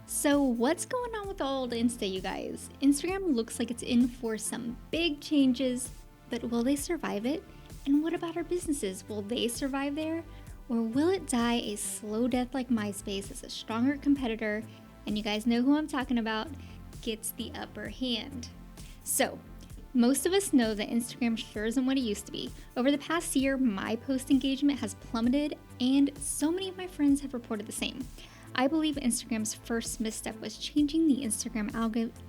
So what's going on with old Insta, you guys? Instagram looks like it's in for some big changes, but will they survive it? And what about our businesses? Will they survive there? Or will it die a slow death like MySpace as a stronger competitor, and you guys know who I'm talking about, gets the upper hand? So, most of us know that Instagram sure isn't what it used to be. Over the past year, my post engagement has plummeted, and so many of my friends have reported the same. I believe Instagram's first misstep was changing the Instagram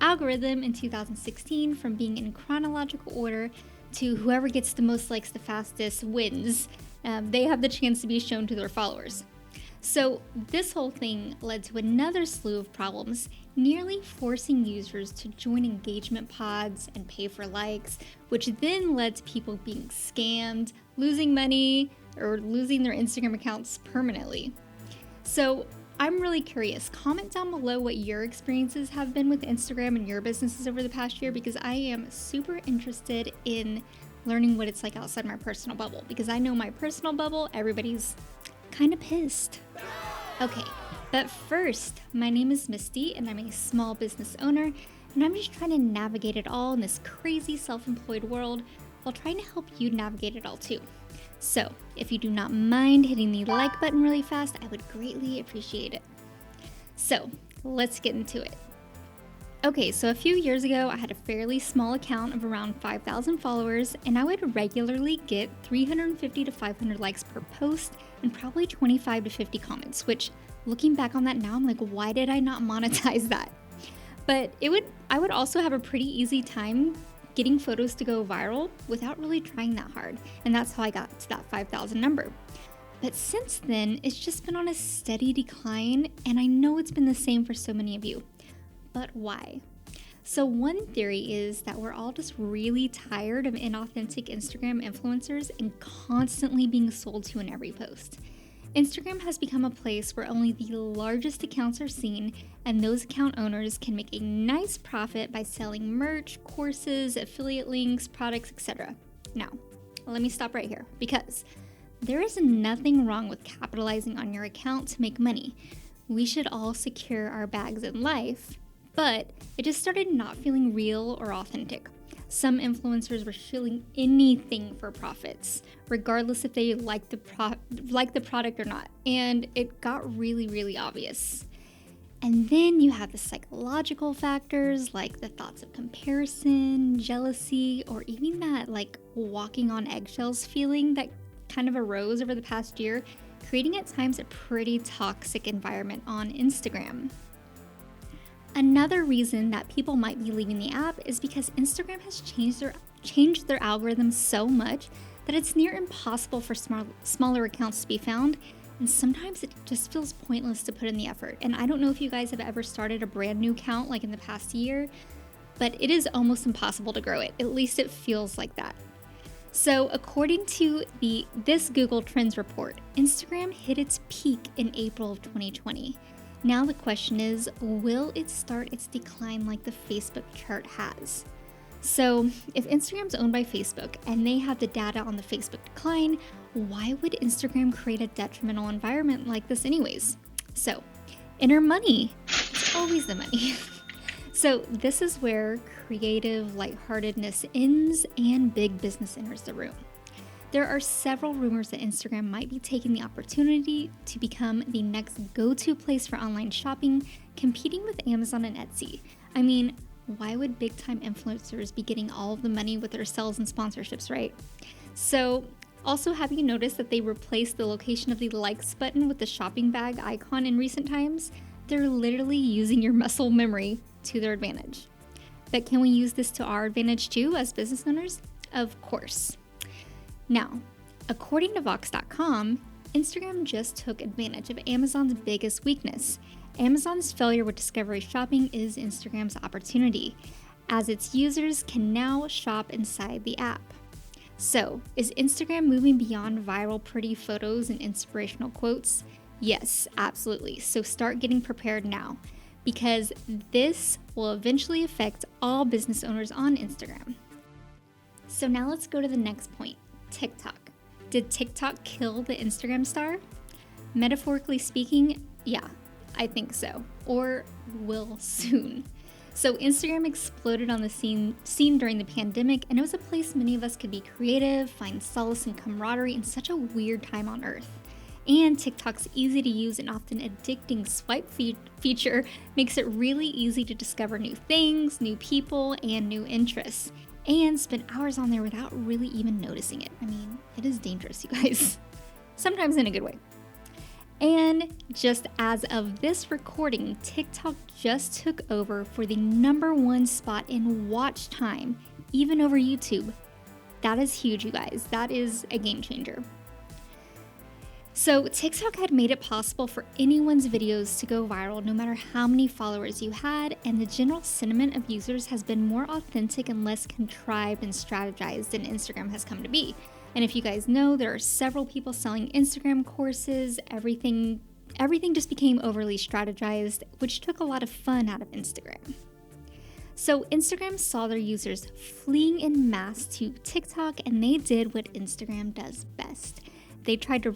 algorithm in 2016 from being in chronological order to whoever gets the most likes the fastest wins. They have the chance to be shown to their followers. So this whole thing led to another slew of problems, nearly forcing users to join engagement pods and pay for likes, which then led to people being scammed, losing money, or losing their Instagram accounts permanently. So I'm really curious. Comment down below what your experiences have been with Instagram and your businesses over the past year, because I am super interested in learning what it's like outside my personal bubble, because I know my personal bubble, everybody's kind of pissed. Okay, but first, my name is Misty and I'm a small business owner, and I'm just trying to navigate it all in this crazy self-employed world while trying to help you navigate it all too. So, if you do not mind hitting the like button really fast, I would greatly appreciate it. So, let's get into it. Okay, so a few years ago, I had a fairly small account of around 5,000 followers, and I would regularly get 350 to 500 likes per post and probably 25 to 50 comments, which, looking back on that now, I'm like, why did I not monetize that? But I would also have a pretty easy time getting photos to go viral without really trying that hard, and that's how I got to that 5,000 number. But since then, it's just been on a steady decline, and I know it's been the same for so many of you. But why? So one theory is that we're all just really tired of inauthentic Instagram influencers and constantly being sold to in every post. Instagram has become a place where only the largest accounts are seen, and those account owners can make a nice profit by selling merch, courses, affiliate links, products, etc. Now, let me stop right here, because there is nothing wrong with capitalizing on your account to make money. We should all secure our bags in life, but it just started not feeling real or authentic. Some influencers were shilling anything for profits, regardless if they liked the product or not, and it got really, really obvious. And then you have the psychological factors like the thoughts of comparison, jealousy, or even that like walking on eggshells feeling that kind of arose over the past year, creating at times a pretty toxic environment on Instagram. Another reason that people might be leaving the app is because Instagram has changed their algorithm so much that it's near impossible for smaller accounts to be found, and sometimes it just feels pointless to put in the effort. And I don't know if you guys have ever started a brand new account like in the past year, but it is almost impossible to grow it. At least it feels like that. So according to this Google Trends report, Instagram hit its peak in April of 2020. Now the question is, will it start its decline like the Facebook chart has? So if Instagram's owned by Facebook and they have the data on the Facebook decline, why would Instagram create a detrimental environment like this anyways? So enter money. It's always the money. So this is where creative lightheartedness ends and big business enters the room. There are several rumors that Instagram might be taking the opportunity to become the next go-to place for online shopping, competing with Amazon and Etsy. I mean, why would big-time influencers be getting all of the money with their sales and sponsorships, right? So, also, have you noticed that they replaced the location of the likes button with the shopping bag icon in recent times? They're literally using your muscle memory to their advantage. But can we use this to our advantage too as business owners? Of course. Now, according to Vox.com, Instagram just took advantage of Amazon's biggest weakness. Amazon's failure with discovery shopping is Instagram's opportunity, as its users can now shop inside the app. So, is Instagram moving beyond viral pretty photos and inspirational quotes? Yes, absolutely. So start getting prepared now, because this will eventually affect all business owners on Instagram. So now let's go to the next point. TikTok. Did TikTok kill the Instagram star? Metaphorically speaking, yeah, I think so. or will soon. So Instagram exploded on the scene during the pandemic, and it was a place many of us could be creative, find solace and camaraderie in such a weird time on earth. And TikTok's easy to use and often addicting swipe feature makes it really easy to discover new things, new people, and new interests, and spend hours on there without really even noticing it. I mean, it is dangerous, you guys. Sometimes in a good way. And just as of this recording, TikTok just took over for the #1 spot in watch time, even over YouTube. That is huge, you guys. That is a game changer. So TikTok had made it possible for anyone's videos to go viral no matter how many followers you had, and the general sentiment of users has been more authentic and less contrived and strategized than Instagram has come to be. And if you guys know, there are several people selling Instagram courses. Everything just became overly strategized, which took a lot of fun out of Instagram. So Instagram saw their users fleeing en masse to TikTok, and they did what Instagram does best. They tried to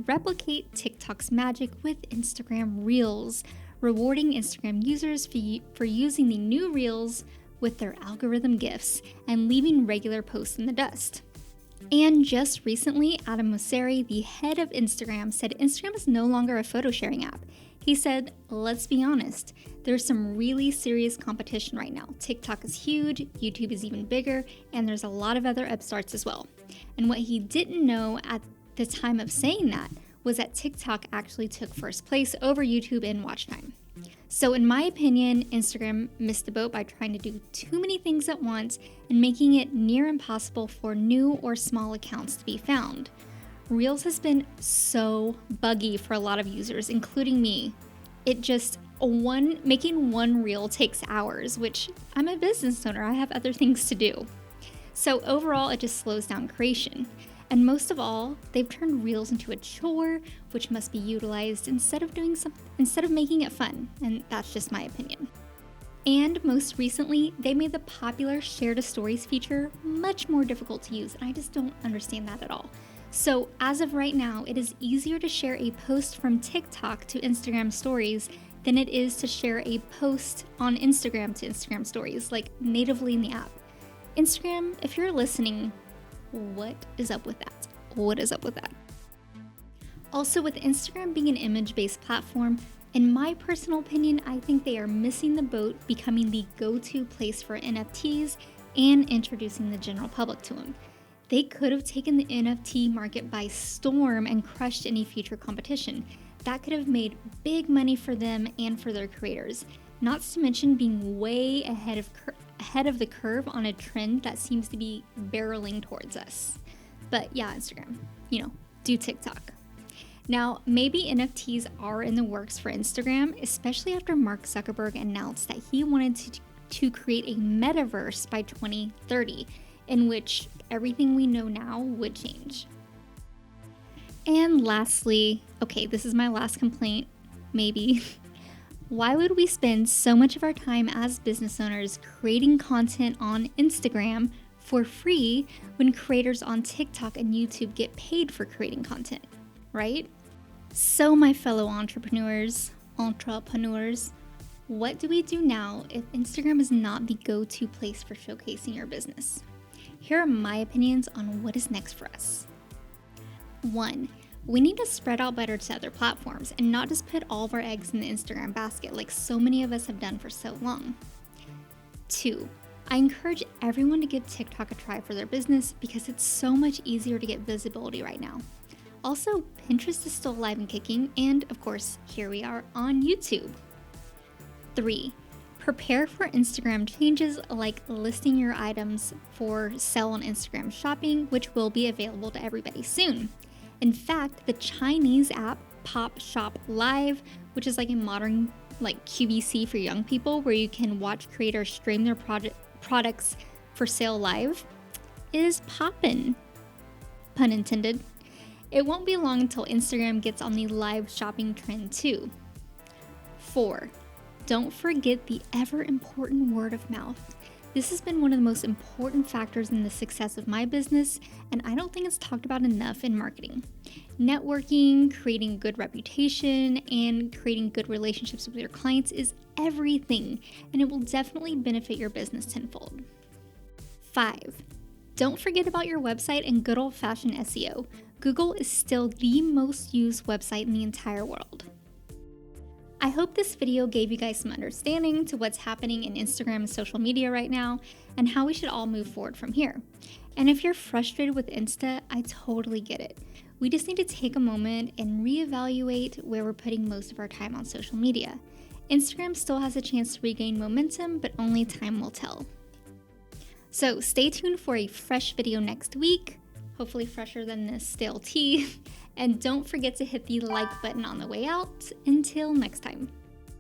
replicate TikTok's magic with Instagram Reels, rewarding Instagram users for using the new Reels with their algorithm gifts and leaving regular posts in the dust. And just recently, Adam Mosseri, the head of Instagram, said Instagram is no longer a photo sharing app. He said, let's be honest, there's some really serious competition right now. TikTok is huge, YouTube is even bigger, and there's a lot of other upstarts as well. And what he didn't know at the time of saying that was that TikTok actually took first place over YouTube in watch time. So in my opinion, Instagram missed the boat by trying to do too many things at once and making it near impossible for new or small accounts to be found. Reels has been so buggy for a lot of users, including me. Making one reel takes hours, which I'm a business owner, I have other things to do. So overall, it just slows down creation. And most of all, they've turned Reels into a chore, which must be utilized instead of making it fun. And that's just my opinion. And most recently, they made the popular Share to Stories feature much more difficult to use, and I just don't understand that at all. So as of right now, it is easier to share a post from TikTok to Instagram Stories than it is to share a post on Instagram to Instagram Stories, like natively in the app. Instagram, if you're listening, what is up with that? What is up with that? Also, with Instagram being an image-based platform, in my personal opinion, I think they are missing the boat becoming the go-to place for NFTs and introducing the general public to them. They could have taken the NFT market by storm and crushed any future competition. That could have made big money for them and for their creators, not to mention being way ahead of the curve on a trend that seems to be barreling towards us. But yeah, Instagram, do TikTok. Now, maybe NFTs are in the works for Instagram, especially after Mark Zuckerberg announced that he wanted to create a metaverse by 2030, in which everything we know now would change. And lastly, okay, this is my last complaint, maybe. Why would we spend so much of our time as business owners creating content on Instagram for free when creators on TikTok and YouTube get paid for creating content, right? So my fellow entrepreneurs, what do we do now if Instagram is not the go-to place for showcasing your business? Here are my opinions on what is next for us. 1. We need to spread out better to other platforms and not just put all of our eggs in the Instagram basket like so many of us have done for so long. 2. I encourage everyone to give TikTok a try for their business because it's so much easier to get visibility right now. Also, Pinterest is still alive and kicking, and of course, here we are on YouTube. 3. Prepare for Instagram changes like listing your items for sale on Instagram Shopping, which will be available to everybody soon. In fact, the Chinese app Pop Shop Live, which is like a modern QVC for young people where you can watch creators stream their products for sale live, is poppin'. Pun intended. It won't be long until Instagram gets on the live shopping trend too. 4. Don't forget the ever important word of mouth. This has been one of the most important factors in the success of my business, and I don't think it's talked about enough in marketing. Networking, creating a good reputation, and creating good relationships with your clients is everything, and it will definitely benefit your business tenfold. 5. Don't forget about your website and good old-fashioned SEO. Google is still the most used website in the entire world. I hope this video gave you guys some understanding to what's happening in Instagram and social media right now and how we should all move forward from here. And if you're frustrated with Insta, I totally get it. We just need to take a moment and reevaluate where we're putting most of our time on social media. Instagram still has a chance to regain momentum, but only time will tell. So stay tuned for a fresh video next week, hopefully fresher than this stale tea. And don't forget to hit the like button on the way out. Until next time.